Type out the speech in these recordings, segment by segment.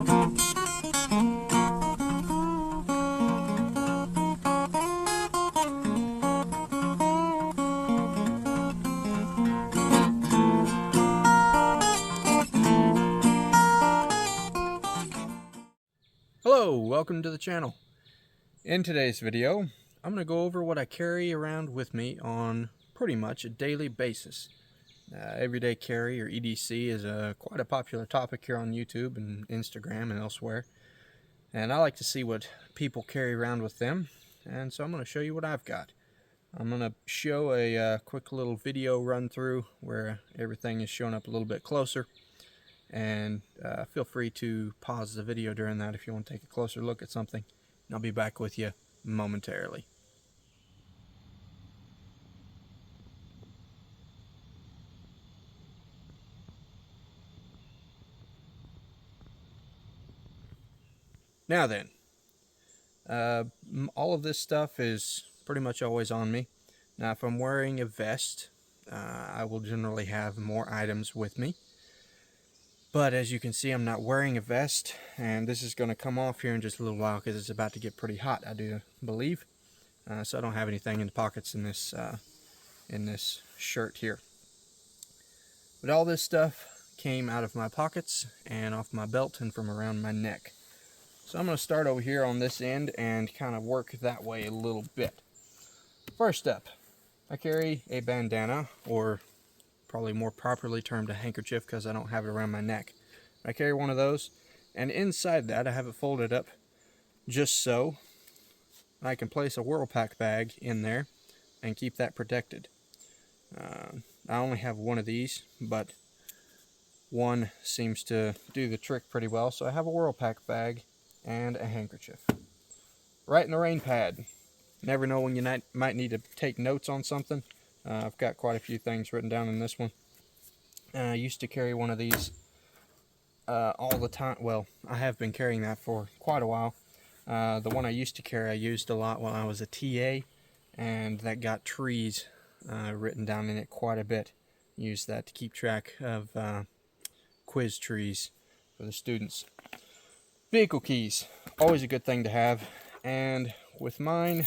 Hello, welcome to the channel. In today's video, I'm going to go over what I carry around with me on pretty much a daily basis. Everyday carry, or EDC, is quite a popular topic here on YouTube and Instagram and elsewhere. And I like to see what people carry around with them, and so I'm going to show you what I've got. I'm going to show a quick little video run through where everything is shown up a little bit closer. And feel free to pause the video during that if you want to take a closer look at something. And I'll be back with you momentarily. Now then, all of this stuff is pretty much always on me. Now if I'm wearing a vest, I will generally have more items with me. But as you can see, I'm not wearing a vest, and this is going to come off here in just a little while because it's about to get pretty hot, I do believe. So I don't have anything in the pockets in this shirt here. But all this stuff came out of my pockets and off my belt and from around my neck. So I'm going to start over here on this end and kind of work that way a little bit. First up, I carry a bandana, or probably more properly termed a handkerchief because I don't have it around my neck. I carry one of those, and inside that I have it folded up just so I can place a Whirlpack bag in there and keep that protected. I only have one of these, but one seems to do the trick pretty well, so I have a Whirlpack bag and a handkerchief. Right in the rain pad. Never know when you might need to take notes on something. I've got quite a few things written down in this one. I used to carry one of these all the time. Well, I have been carrying that for quite a while. The one I used to carry I used a lot when I was a TA, and that got trees written down in it quite a bit. Used that to keep track of quiz trees for the students. Vehicle keys, always a good thing to have, and with mine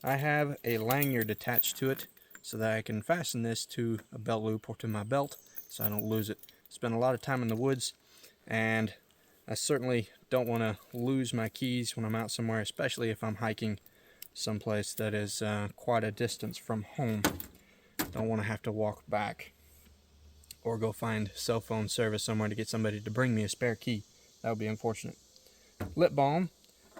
I have a lanyard attached to it so that I can fasten this to a belt loop or to my belt so I don't lose it. Spend a lot of time in the woods, and I certainly don't want to lose my keys when I'm out somewhere, especially if I'm hiking someplace that is quite a distance from home. Don't want to have to walk back or go find cell phone service somewhere to get somebody to bring me a spare key. That would be unfortunate. Lip balm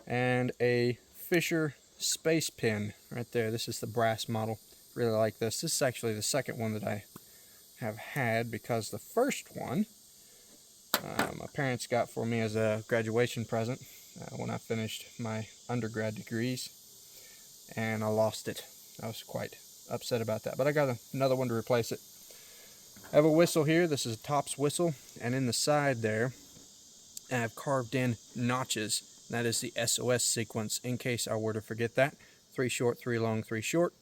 and a Fisher space pin right there. This is the brass model. Really like this. This is actually the second one that I have had, because the first one my parents got for me as a graduation present when I finished my undergrad degrees, and I lost it. I was quite upset about that, but I got another one to replace it. I have a whistle here. This is a Tops whistle, and in the side there I have carved in notches. That is the SOS sequence, in case I were to forget that. 3 short, 3 long, 3 short,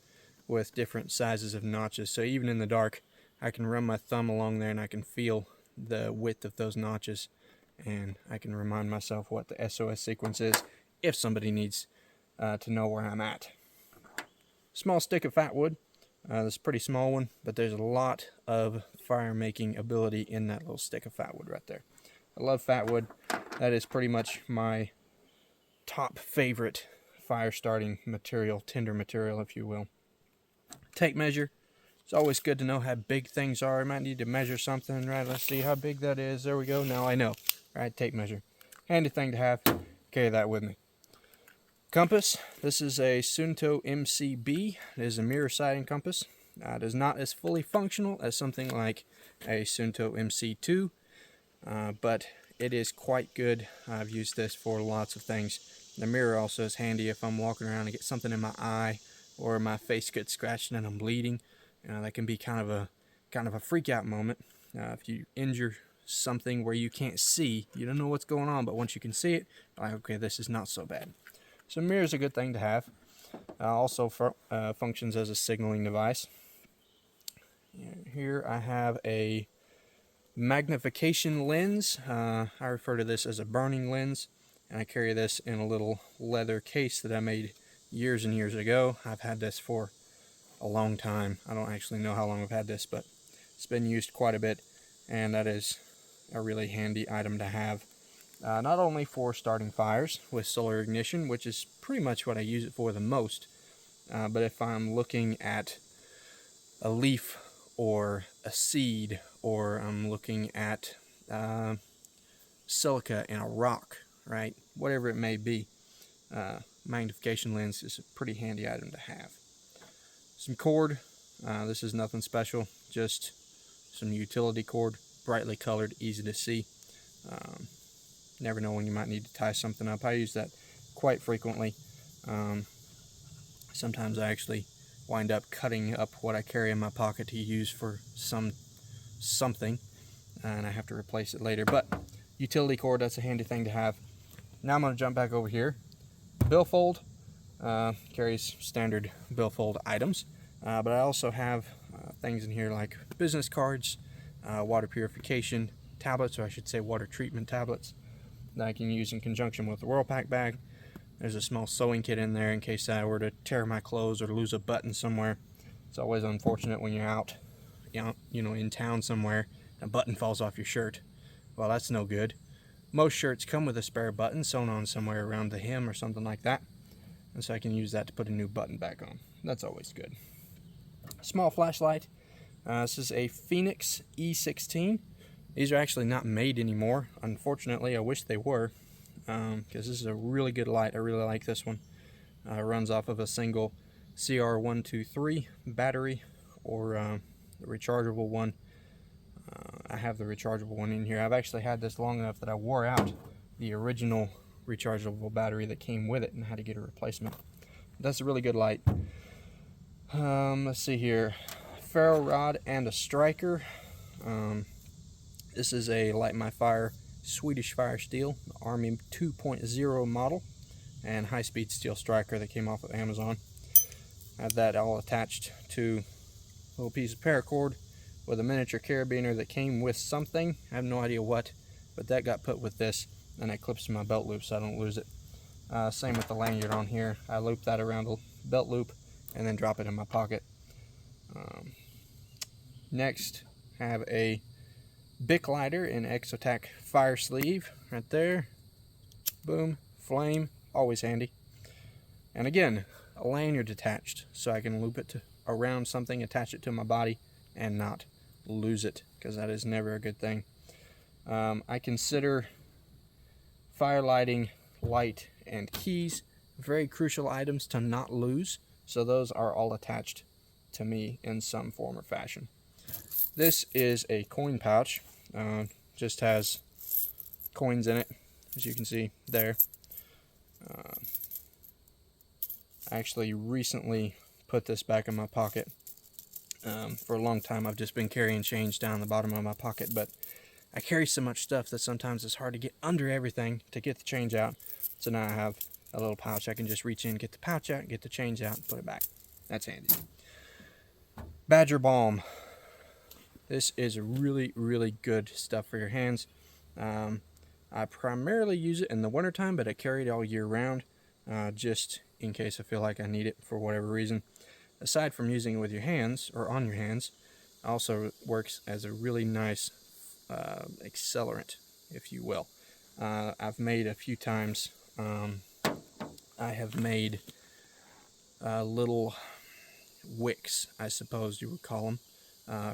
with different sizes of notches. So even in the dark, I can run my thumb along there and I can feel the width of those notches, and I can remind myself what the SOS sequence is if somebody needs to know where I'm at. Small stick of fat wood. This is a pretty small one, but there's a lot of fire making ability in that little stick of fat wood right there. I love fat wood. That is pretty much my top favorite fire starting material, tinder material if you will. Tape measure. It's always good to know how big things are. I might need to measure something, right? Let's see how big that is. There we go. Now I know. All right, tape measure. Handy thing to have. Carry that with me. Compass. This is a Suunto MCB. It is a mirror sighting compass. It is not as fully functional as something like a Suunto MC2, but it is quite good. I've used this for lots of things. The mirror also is handy if I'm walking around and get something in my eye, or my face gets scratched and I'm bleeding. That can be kind of a freak out moment. If you injure something where you can't see, you don't know what's going on, but once you can see it, like, okay, this is not so bad. So mirror is a good thing to have. Also functions as a signaling device. Here I have a magnification lens. I refer to this as a burning lens, and I carry this in a little leather case that I made years and years ago. I've had this for a long time. I don't actually know how long I've had this, but it's been used quite a bit, and that is a really handy item to have. Not only for starting fires with solar ignition, which is pretty much what I use it for the most, but if I'm looking at a leaf or a seed, or I'm looking at silica in a rock, right? Whatever it may be, magnification lens is a pretty handy item to have. Some cord. This is nothing special, just some utility cord, brightly colored, easy to see. Never know when you might need to tie something up. I use that quite frequently. Sometimes I actually wind up cutting up what I carry in my pocket to use for something, and I have to replace it later. But utility cord, that's a handy thing to have. Now I'm going to jump back over here. Billfold carries standard billfold items, but I also have things in here like business cards, water purification tablets, or I should say water treatment tablets, that I can use in conjunction with the Whirlpack bag. There's a small sewing kit in there in case I were to tear my clothes or lose a button somewhere. It's always unfortunate when you're out, in town somewhere, and a button falls off your shirt. Well, that's no good. Most shirts come with a spare button sewn on somewhere around the hem or something like that, and so I can use that to put a new button back on. That's always good. Small flashlight. This is a Phoenix E16. These are actually not made anymore. Unfortunately, I wish they were, because this is a really good light. I really like this one. It runs off of a single CR123 battery, or the rechargeable one. I have the rechargeable one in here. I've actually had this long enough that I wore out the original rechargeable battery that came with it and had to get a replacement. That's a really good light. Let's see here. Ferro rod and a striker. This is a Light My Fire Swedish Fire Steel Army 2.0 model, and high-speed steel striker that came off of Amazon. I have that all attached to a little piece of paracord with a miniature carabiner that came with something. I have no idea what, but that got put with this, and it clips to my belt loop so I don't lose it. Same with the lanyard on here. I loop that around the belt loop and then drop it in my pocket. Next, I have a Bic lighter in Exotac fire sleeve right there. Boom, flame, always handy. And again, a lanyard attached so I can loop it around something, attach it to my body, and not lose it, because that is never a good thing. I consider fire lighting, light, and keys very crucial items to not lose, so those are all attached to me in some form or fashion. This is a coin pouch. Just has coins in it, as you can see there. I actually recently put this back in my pocket. For a long time I've just been carrying change down the bottom of my pocket, but I carry so much stuff that sometimes it's hard to get under everything to get the change out. So now I have a little pouch. I can just reach in, get the pouch out, get the change out, and put it back. That's handy. Badger Balm. This is really, really good stuff for your hands. I primarily use it in the wintertime, but I carry it all year round, just in case I feel like I need it for whatever reason. Aside from using it with your hands, or on your hands, it also works as a really nice accelerant, if you will. I've made a few times, I have made little wicks, I suppose you would call them,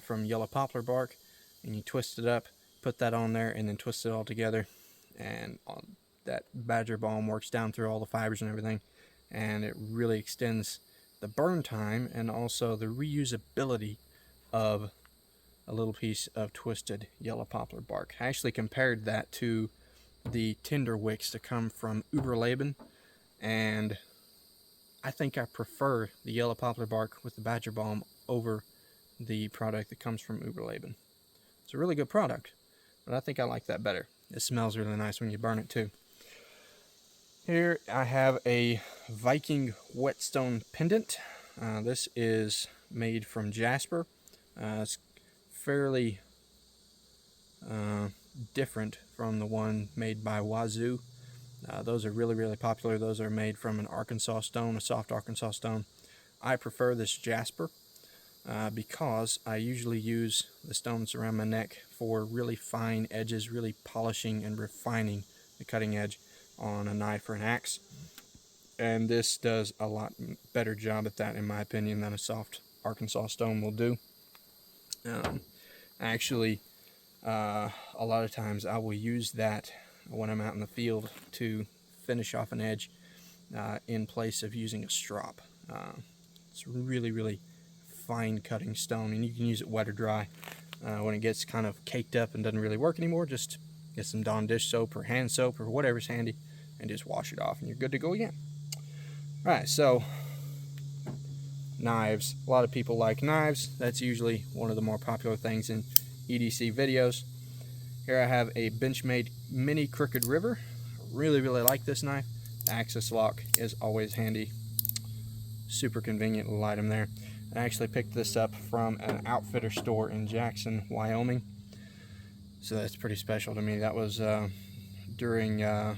from yellow poplar bark, and you twist it up, put that on there, and then twist it all together, and that Badger Balm works down through all the fibers and everything, and it really extends the burn time and also the reusability of a little piece of twisted yellow poplar bark. I actually compared that to the tinder wicks that come from Uberleben, and I think I prefer the yellow poplar bark with the Badger Balm over the product that comes from Uberleben. It's a really good product, but I think I like that better. It smells really nice when you burn it too. Here I have a Viking whetstone pendant. This is made from jasper. It's fairly different from the one made by Wazoo. Those are really popular. Those are made from an Arkansas stone, a soft Arkansas stone. I prefer this Jasper because I usually use the stones around my neck for really fine edges, really polishing and refining the cutting edge on a knife or an axe. And this does a lot better job at that, in my opinion, than a soft Arkansas stone will do. Actually, a lot of times I will use that when I'm out in the field to finish off an edge in place of using a strop. It's really fine cutting stone, and you can use it wet or dry. When it gets kind of caked up and doesn't really work anymore, just get some Dawn dish soap or hand soap or whatever's handy and just wash it off and you're good to go again. Alright, so knives. A lot of people like knives. That's usually one of the more popular things in EDC videos. Here I have a Benchmade Mini Crooked River. Really like this knife. The access lock is always handy. Super convenient little item there. I actually picked this up from an outfitter store in Jackson, Wyoming. So that's pretty special to me. That was during a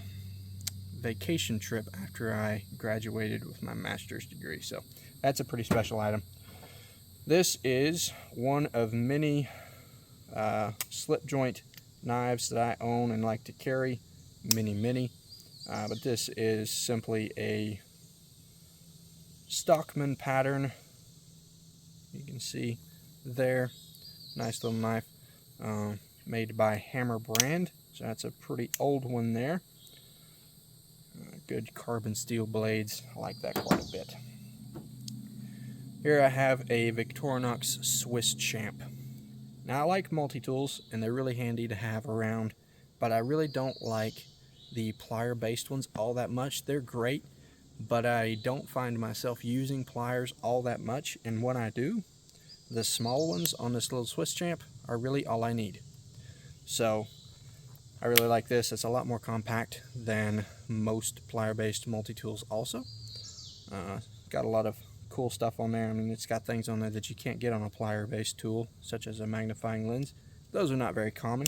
vacation trip after I graduated with my master's degree. So that's a pretty special item. This is one of many slip joint knives that I own and like to carry. Mini. But this is simply a Stockman pattern. You can see there, nice little knife, made by Hammer brand. So that's a pretty old one there. Good carbon steel blades. I like that quite a bit. Here I have a Victorinox Swiss Champ. Now I like multi-tools and they're really handy to have around, but I really don't like the plier based ones all that much. They're great, but I don't find myself using pliers all that much, and when I do, the small ones on this little Swiss Champ are really all I need. So I really like this. It's a lot more compact than most plier based multi-tools also. Got a lot of cool stuff on there. I mean, it's got things on there that you can't get on a plier based tool, such as a magnifying lens. Those are not very common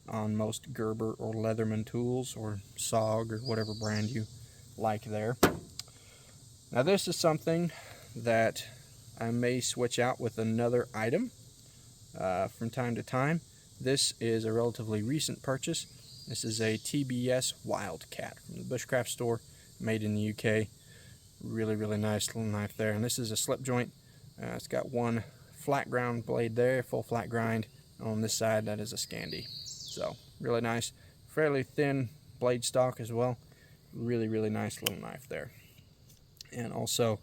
on most Gerber or Leatherman tools, or SOG, or whatever brand you like there. Now this is something that I may switch out with another item from time to time. This is a relatively recent purchase. This is a TBS Wildcat from the Bushcraft store, made in the UK. Really nice little knife there. And this is a slip joint. It's got one flat ground blade there, full flat grind. On this side, that is a Scandi. So really nice, fairly thin blade stock as well. Really nice little knife there. And also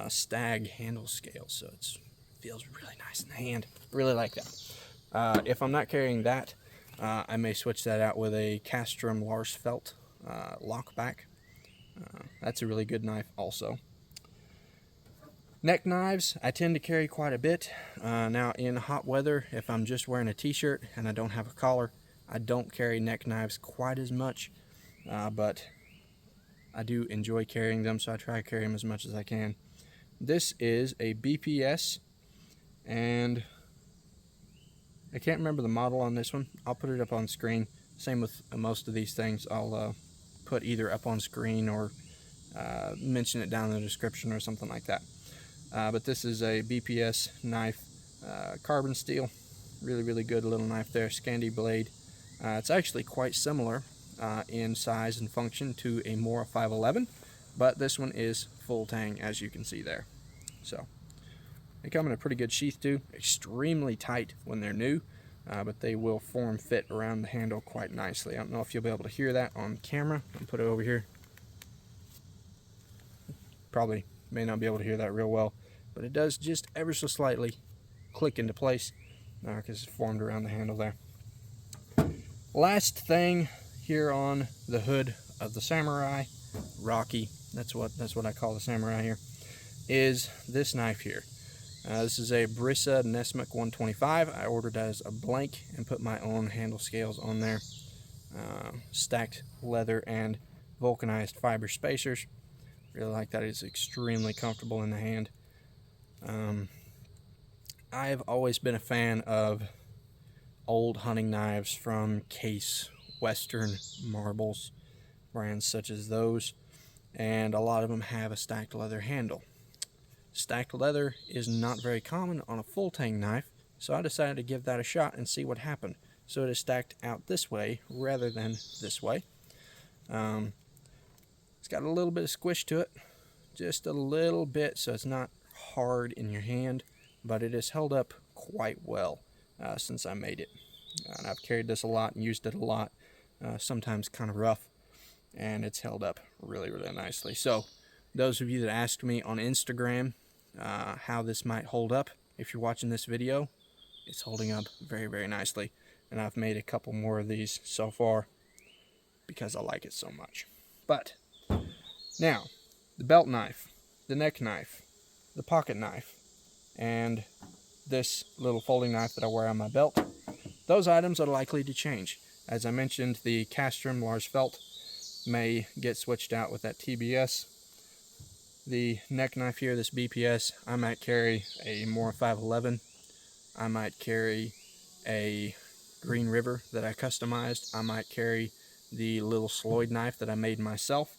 stag handle scale, so it feels really nice in the hand. Really like that. If I'm not carrying that, I may switch that out with a Castrum Larsfeld lockback. That's a really good knife also. Neck knives, I tend to carry quite a bit. Now in hot weather, if I'm just wearing a t-shirt and I don't have a collar, I don't carry neck knives quite as much, but I do enjoy carrying them, so I try to carry them as much as I can. This is a BPS, and I can't remember the model on this one. I'll put it up on screen. Same with most of these things. I'll put either up on screen or mention it down in the description or something like that. But this is a BPS knife, carbon steel. Really good little knife there, Scandi blade. It's actually quite similar in size and function to a Mora 511, but this one is full tang, as you can see there. So they come in a pretty good sheath too, extremely tight when they're new, but they will form fit around the handle quite nicely. I don't know if you'll be able to hear that on camera. I'll put it over here. Probably may not be able to hear that real well, but it does just ever so slightly click into place because it's formed around the handle there. Last thing here on the hood of the Samurai, Rocky, that's what I call the Samurai here, is this knife here. This is a Brissa Nesmuk 125. I ordered as a blank and put my own handle scales on there. Stacked leather and vulcanized fiber spacers. Really like that. It's extremely comfortable in the hand. I've always been a fan of old hunting knives from Case, Western, Marbles, brands such as those, and a lot of them have a stacked leather handle. Stacked leather is not very common on a full tang knife, so I decided to give that a shot and see what happened. So it is stacked out this way rather than this way. It's got a little bit of squish to it, just a little bit, so it's not hard in your hand, but it has held up quite well since I made it. And I've carried this a lot and used it a lot, sometimes kind of rough, and it's held up really, really nicely. So those of you that asked me on Instagram how this might hold up, if you're watching this video, it's holding up very, very nicely. And I've made a couple more of these so far because I like it so much. But now, the belt knife, the neck knife, the pocket knife, and this little folding knife that I wear on my belt, those items are likely to change. As I mentioned, the Castrum large felt may get switched out with that TBS. The neck knife here, this BPS, I might carry a more 511. I might carry a Green River that I customized. I might carry the little Sloyd knife that I made myself.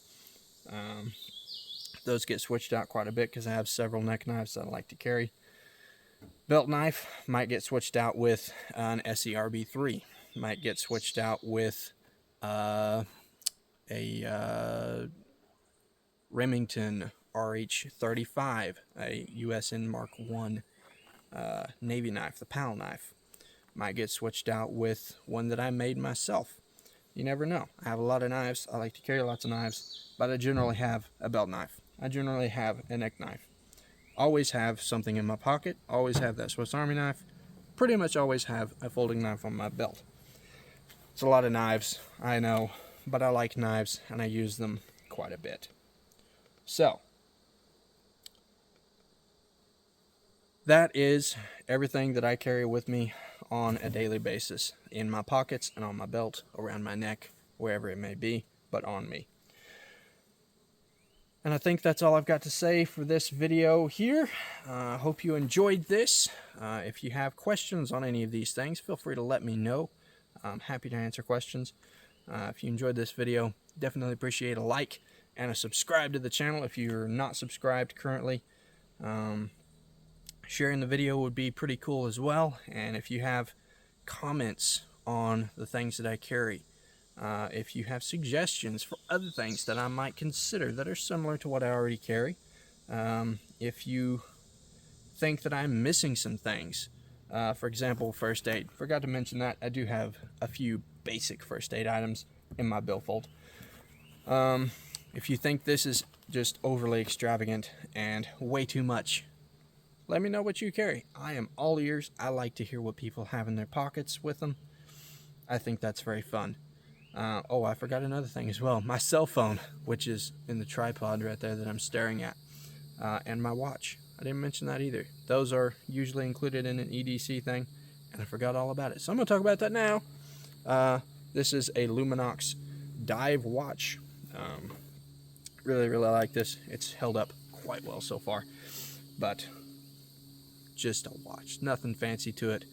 Those get switched out quite a bit because I have several neck knives that I like to carry. Belt knife might get switched out with an SERB3. Might get switched out with a Remington RH35, a USN Mark I Navy knife, the PAL knife. Might get switched out with one that I made myself. You never know. I have a lot of knives. I like to carry lots of knives, but I generally have a belt knife. I generally have a neck knife. Always have something in my pocket. Always have that Swiss Army knife. Pretty much always have a folding knife on my belt. It's a lot of knives, I know, but I like knives and I use them quite a bit. So, that is everything that I carry with me on a daily basis, in my pockets and on my belt, around my neck, wherever it may be, but on me. And I think that's all I've got to say for this video here. I hope you enjoyed this. If you have questions on any of these things, feel free to let me know. I'm happy to answer questions. If you enjoyed this video, definitely appreciate a like and a subscribe to the channel if you're not subscribed currently. Sharing the video would be pretty cool as well. And if you have comments on the things that I carry, if you have suggestions for other things that I might consider that are similar to what I already carry, if you think that I'm missing some things, for example, first aid. Forgot to mention that I do have a few basic first aid items in my billfold. If you think this is just overly extravagant and way too much, let me know what you carry. I am all ears. I like to hear what people have in their pockets with them. I think that's very fun. Oh, I forgot another thing as well. My cell phone, which is in the tripod right there that I'm staring at, and my watch. I didn't mention that either. Those are usually included in an EDC thing, and I forgot all about it. So I'm going to talk about that now. This is a Luminox dive watch. Really, really like this. It's held up quite well so far, but just a watch. Nothing fancy to it.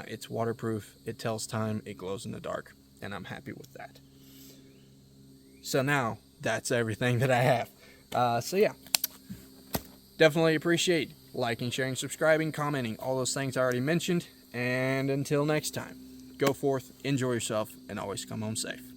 It's waterproof. It tells time. It glows in the dark. And I'm happy with that. So now, that's everything that I have. So yeah, definitely appreciate liking, sharing, subscribing, commenting, all those things I already mentioned. And until next time, go forth, enjoy yourself, and always come home safe.